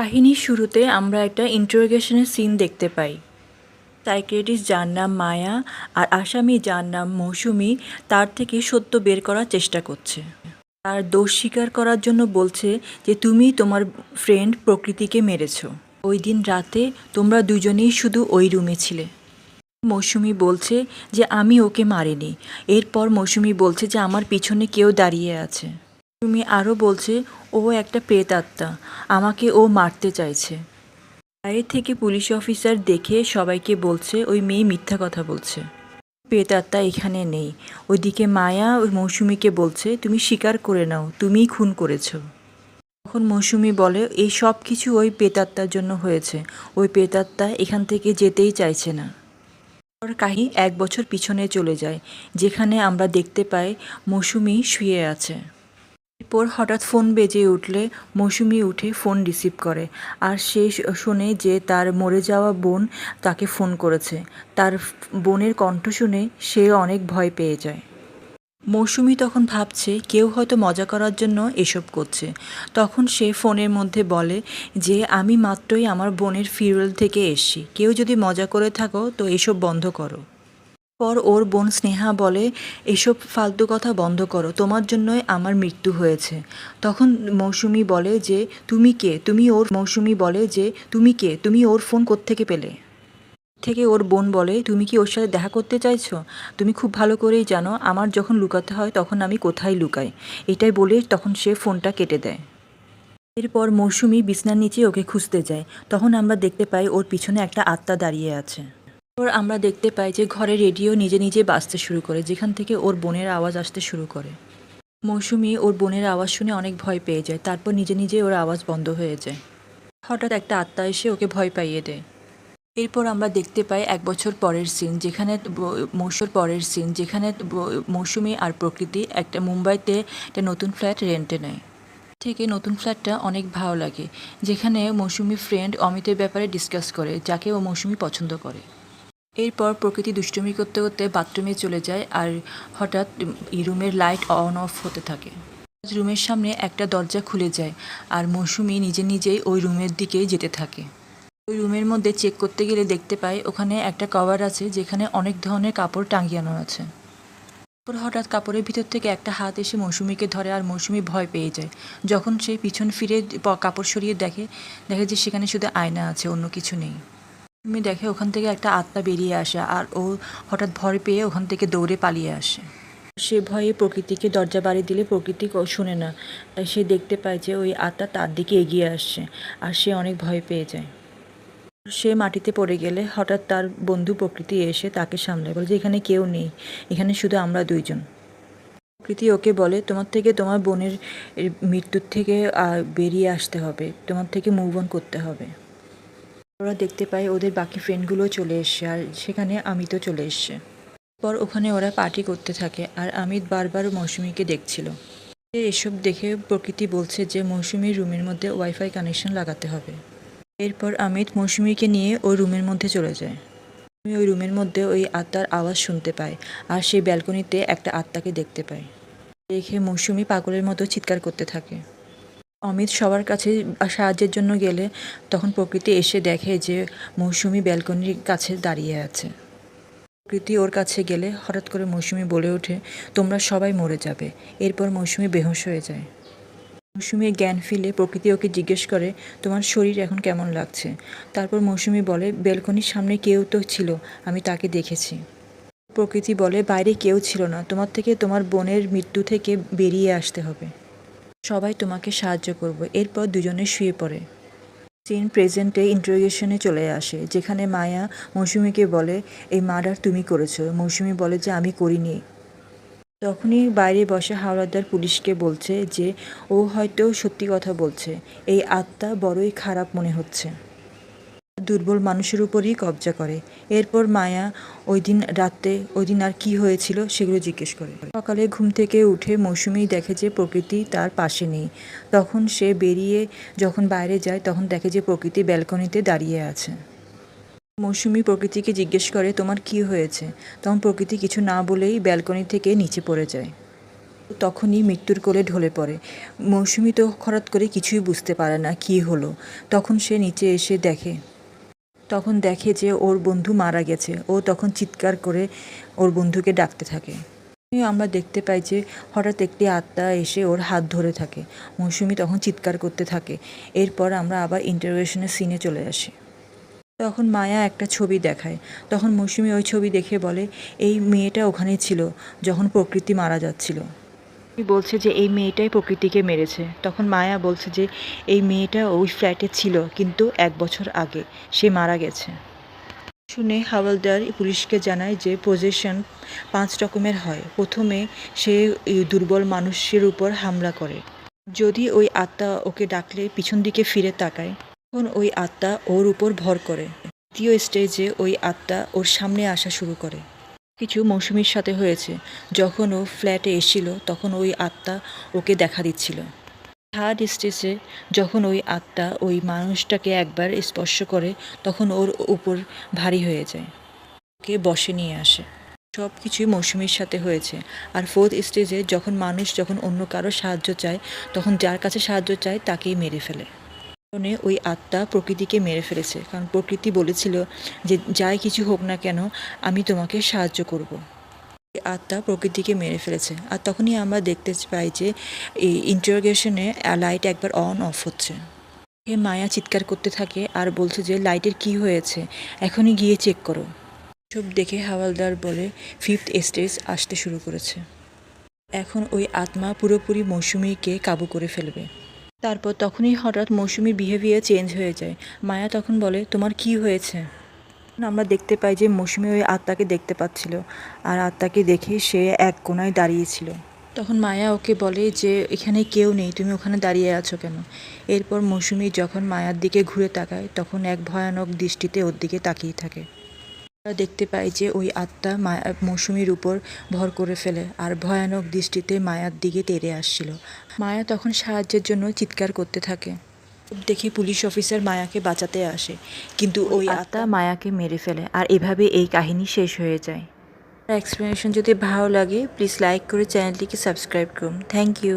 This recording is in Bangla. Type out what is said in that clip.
কাহিনীর শুরুতে আমরা একটা ইন্টারোগেশনের সিন দেখতে পাই। সাইকিয়াট্রিস্ট যার নাম মায়া আর আসামি যার নাম মৌসুমি তার থেকে সত্য বের করার চেষ্টা করছে। তার দোষ স্বীকার করার জন্য বলছে যে তুমি তোমার ফ্রেন্ড প্রকৃতিকে মেরেছো। ওই দিন রাতে তোমরা দুজনেই শুধু ওই রুমে ছিলে। মৌসুমি বলছে যে আমি ওকে মারিনি। এরপর মৌসুমি বলছে যে আমার পিছনে কেউ দাঁড়িয়ে আছে। তুমি আরও বলছে ও একটা প্রেতাত্মা, আমাকে ও মারতে চাইছে। বাইরে থেকে পুলিশ অফিসার দেখে সবাইকে বলছে ওই মেয়ে মিথ্যা কথা বলছে, প্রেতাত্মা এখানে নেই। ওইদিকে মায়া ওই মৌসুমিকে বলছে তুমি স্বীকার করে নাও, তুমিই খুন করেছো। তখন মৌসুমি বলে এই সব কিছু ওই প্রেতাত্মার জন্য হয়েছে, ওই প্রেতাত্মা এখান থেকে যেতেই চাইছে না। কাহিনী 1 বছর পিছনে চলে যায়, যেখানে আমরা দেখতে পাই মৌসুমি শুয়ে আছে। এরপর হঠাৎ ফোন বেজে উঠলে মৌসুমি উঠে ফোন রিসিভ করে, আর সে শোনে যে তার মরে যাওয়া বোন তাকে ফোন করেছে। তার বোনের কণ্ঠ শুনে সে অনেক ভয় পেয়ে যায়। মৌসুমি তখন ভাবছে কেউ হয়তো মজা করার জন্য এসব করছে। তখন সে ফোনের মধ্যে বলে যে আমি মাত্রই আমার বোনের ফিউরাল থেকে এসছি, কেউ যদি মজা করে থাকো তো এসব বন্ধ করো। পর ওর বোন স্নেহা বলে এসব ফালতু কথা বন্ধ করো, তোমার জন্যই আমার মৃত্যু হয়েছে। তখন মৌসুমি বলে যে তুমি কে, তুমি ওর ফোন কোত্থেকে পেলে। থেকে ওর বোন বলে তুমি কি ওর সাথে দেখা করতে চাইছো, তুমি খুব ভালো করেই জানো আমার যখন লুকাতে হয় তখন আমি কোথায় লুকাই। এটাই বলে তখন সে ফোনটা কেটে দেয়। এরপর মৌসুমি বিছনার নিচে ওকে খুঁজতে যায়। তখন আমরা দেখতে পাই ওর পিছনে একটা আত্মা দাঁড়িয়ে আছে। এরপর আমরা দেখতে পাই যে ঘরে রেডিও নিজে নিজে বাজতে শুরু করে, যেখান থেকে ওর বোনের আওয়াজ আসতে শুরু করে। মৌসুমি ওর বোনের আওয়াজ শুনে অনেক ভয় পেয়ে যায়, তারপর নিজে নিজে ওর আওয়াজ বন্ধ হয়ে যায়। হঠাৎ একটা আত্মা এসে ওকে ভয় পাইয়ে দেয়। এরপর আমরা দেখতে পাই 1 বছর পরের সিন, যেখানে মৌসুমি আর প্রকৃতি একটা মুম্বাইতে একটা নতুন ফ্ল্যাট রেন্টে নেয়। থেকে নতুন ফ্ল্যাটটা অনেক ভালো লাগে, যেখানে মৌসুমি ফ্রেন্ড অমিতের ব্যাপারে ডিসকাস করে, যাকে ও মৌসুমি পছন্দ করে। এরপর প্রকৃতি দুষ্টুমি করতে করতে বাথরুমে চলে যায়, আর হঠাৎ রুমের লাইট অন অফ হতে থাকে। রুমের সামনে একটা দরজা খুলে যায়, আর মৌসুমি নিজে নিজেই ওই রুমের দিকে যেতে থাকে। ওই রুমের মধ্যে চেক করতে গেলে দেখতে পাই ওখানে একটা কভার আছে, যেখানে অনেক ধরনের কাপড় টাঙিয়ানো আছে। তারপর হঠাৎ কাপড়ের ভিতর থেকে একটা হাত এসে মৌসুমিকে ধরে, আর মৌসুমি ভয় পেয়ে যায়। যখন সে পিছন ফিরে কাপড় সরিয়ে দেখে যে সেখানে শুধু আয়না আছে, অন্য কিছু নেই। মৌসুমি দেখে ওখান থেকে একটা আত্মা বেরিয়ে আসে, আর ও হঠাৎ ভয় পেয়ে ওখান থেকে দৌড়ে পালিয়ে আসে। সে ভয়ে প্রকৃতিকে দরজা বাড়ি দিলে প্রকৃতি শোনে না, তাই সে দেখতে পায় যে ওই আত্মা তার দিকে এগিয়ে আসছে, আর সে অনেক ভয় পেয়ে যায়। সে মাটিতে পড়ে গেলে হঠাৎ তার বন্ধু প্রকৃতি এসে তাকে সামলায়, বলে যে এখানে কেউ নেই, এখানে শুধু আমরা দুইজন। প্রকৃতি ওকে বলে তোমার থেকে তোমার বোনের মৃত্যুর থেকে বেরিয়ে আসতে হবে, তোমার থেকে মুভ অন করতে হবে। ওরা দেখতে পায় ওদের বাকি ফ্রেন্ডগুলো চলে এসছে, আর সেখানে অমিতও চলে এসছে। পর ওখানে ওরা পার্টি করতে থাকে, আর অমিত বারবার মৌসুমিকে দেখছিল। এসব দেখে প্রকৃতি বলছে যে মৌসুমির রুমের মধ্যে ওয়াইফাই কানেকশন লাগাতে হবে। এরপর অমিত মৌসুমিকে নিয়ে ওই রুমের মধ্যে চলে যায়। ওই রুমের মধ্যে ওই আত্মার আওয়াজ শুনতে পায়, আর সেই ব্যালকনিতে একটা আত্মাকে দেখতে পায়। দেখে মৌসুমি পাগলের মতো চিৎকার করতে থাকে। অমিত সবার কাছে সাহায্যের জন্য গেলে তখন প্রকৃতি এসে দেখে যে মৌসুমি ব্যালকনির কাছে দাঁড়িয়ে আছে। প্রকৃতি ওর কাছে গেলে হঠাৎ করে মৌসুমি বলে ওঠে তোমরা সবাই মরে যাবে। এরপর মৌসুমি বেহুঁশ হয়ে যায়। মৌসুমির জ্ঞান ফিরে প্রকৃতি ওকে জিজ্ঞেস করে তোমার শরীর এখন কেমন লাগছে। তারপর মৌসুমি বলে ব্যালকনির সামনে কেউ তো ছিল, আমি তাকে দেখেছি। প্রকৃতি বলে বাইরে কেউ ছিল না, তোমার থেকে তোমার বোনের মৃত্যু থেকে বেরিয়ে আসতে হবে, সবাই তোমাকে সাহায্য করবে। এরপর দুজনে শুয়ে পড়ে। সিন প্রেজেন্টে ইন্টারোগেশনে চলে আসে, যেখানে মায়া মৌসুমিকে বলে এই মার্ডার তুমি করেছো। মৌসুমি বলে যে আমি করিনি। তখনই বাইরে বসে হাওলাদার পুলিশকে বলছে যে ও হয়তো সত্যি কথা বলছে, এই আত্মা বড়ই খারাপ মনে হচ্ছে, দুর্বল মানুষের উপরই কবজা করে। এরপর মায়া ওই দিন আর কি হয়েছিল সেগুলো জিজ্ঞেস করে। সকালে ঘুম থেকে উঠে মৌসুমি দেখে যে প্রকৃতি তার পাশে নেই। তখন সে বেরিয়ে যখন বাইরে যায় তখন দেখে যে প্রকৃতি ব্যালকনিতে দাঁড়িয়ে আছে। মৌসুমি প্রকৃতিকে জিজ্ঞেস করে তোমার কি হয়েছে। তখন প্রকৃতি কিছু না বলেই ব্যালকনি থেকে নিচে পড়ে যায়। তখনই মৃত্যুর কোলে ঢলে পড়ে। মৌসুমী তো হঠাৎ করে কিছুই বুঝতে পারে না কী হলো। তখন সে নিচে এসে দেখে যে ওর বন্ধু মারা গেছে। ও তখন চিৎকার করে ওর বন্ধুকে ডাকতে থাকে। আমরা দেখতে পাই যে হঠাৎ একটি আত্মা এসে ওর হাত ধরে থাকে। মৌসুমী তখন চিৎকার করতে থাকে। এরপর আমরা আবার ইন্টারোগেশনের সিনে চলে আসি। তখন মায়া একটা ছবি দেখায়। তখন মৌসুমী ওই ছবি দেখে বলে, এই মেয়েটা ওখানেই ছিল যখন প্রকৃতি মারা যাচ্ছিল। বলছে যে এই মেয়েটাই প্রকৃতিকে মেরেছে। তখন মায়া বলছে যে এই মেয়েটা ওই ফ্ল্যাটে ছিল, কিন্তু 1 বছর আগে সে মারা গেছে। শুনে হাওলাদার পুলিশকে জানায় যে পজেশন 5 রকমের হয়। প্রথমে সে দুর্বল মানুষের উপর হামলা করে। যদি ওই আত্মা ওকে ডাকলে পিছন দিকে ফিরে তাকায়, তখন ওই আত্মা ওর উপর ভর করে। দ্বিতীয় স্টেজে ওই আত্মা ওর সামনে আসা শুরু করে। কিছু মৌসুমীর সাথে হয়েছে। যখন ও ফ্ল্যাটে এসেছিল তখন ওই আত্মা ওকে দেখা দিচ্ছিল। থার্ড স্টেজে যখন ওই আত্মা ওই মানুষটাকে একবার স্পর্শ করে তখন ওর উপর ভারী হয়ে যায়, ওকে বশে নিয়ে আসে। সব কিছুই মৌসুমীর সাথে হয়েছে। আর ফোর্থ স্টেজে যখন অন্য কারো সাহায্য চায়, তখন যার কাছে সাহায্য চায় তাকেই মেরে ফেলে। কারণে ওই আত্মা প্রকৃতিকে মেরে ফেলেছে, কারণ প্রকৃতি বলেছিল যে যাই কিছু হোক না কেন আমি তোমাকে সাহায্য করব। আত্মা প্রকৃতিকে মেরে ফেলেছে। আর তখনই আমরা দেখতে পাই যে এই ইন্টারোগেশনে লাইট একবার অন অফ হচ্ছে। মায়া চিৎকার করতে থাকে আর বলছে যে লাইটের কি হয়েছে, এখনই গিয়ে চেক করো। সব দেখে হাওলাদার বলে 5th স্টেজ আসতে শুরু করেছে। এখন ওই আত্মা পুরোপুরি মৌসুমীকে কাবু করে ফেলবে। তারপর তখনই হঠাৎ মৌসুমীর বিহেভিয়ার চেঞ্জ হয়ে যায়। মায়া তখন বলে, তোমার কি হয়েছে? আমরা দেখতে পাই যে মৌসুমী ওই আত্মাকে দেখতে পাচ্ছিল, আর আত্মাকে দেখে সে এক কোণায় দাঁড়িয়েছিল। তখন মায়া ওকে বলে যে এখানে কেউ নেই, তুমি ওখানে দাঁড়িয়ে আছো কেন? এরপর মৌসুমী যখন মায়ার দিকে ঘুরে তাকায় তখন এক ভয়ানক দৃষ্টিতে ওর দিকে তাকিয়ে থাকে। আমরা দেখতে পাই যে ওই আত্মা মৌসুমীর উপর ভর করে ফেলে আর ভয়ানক দৃষ্টিতে মায়ার দিকে তেড়ে আসছিল। মায়া তখন সাহায্যের জন্য চিৎকার করতে থাকে। দেখে পুলিশ অফিসার মায়াকে বাঁচাতে আসে, কিন্তু ওই আত্মা মায়াকে মেরে ফেলে। আর এভাবে এই কাহিনী শেষ হয়ে যায়। এক্সপ্লেনেশন যদি ভালো লাগে প্লিজ লাইক করে চ্যানেলটিকে সাবস্ক্রাইব করুন। Thank you.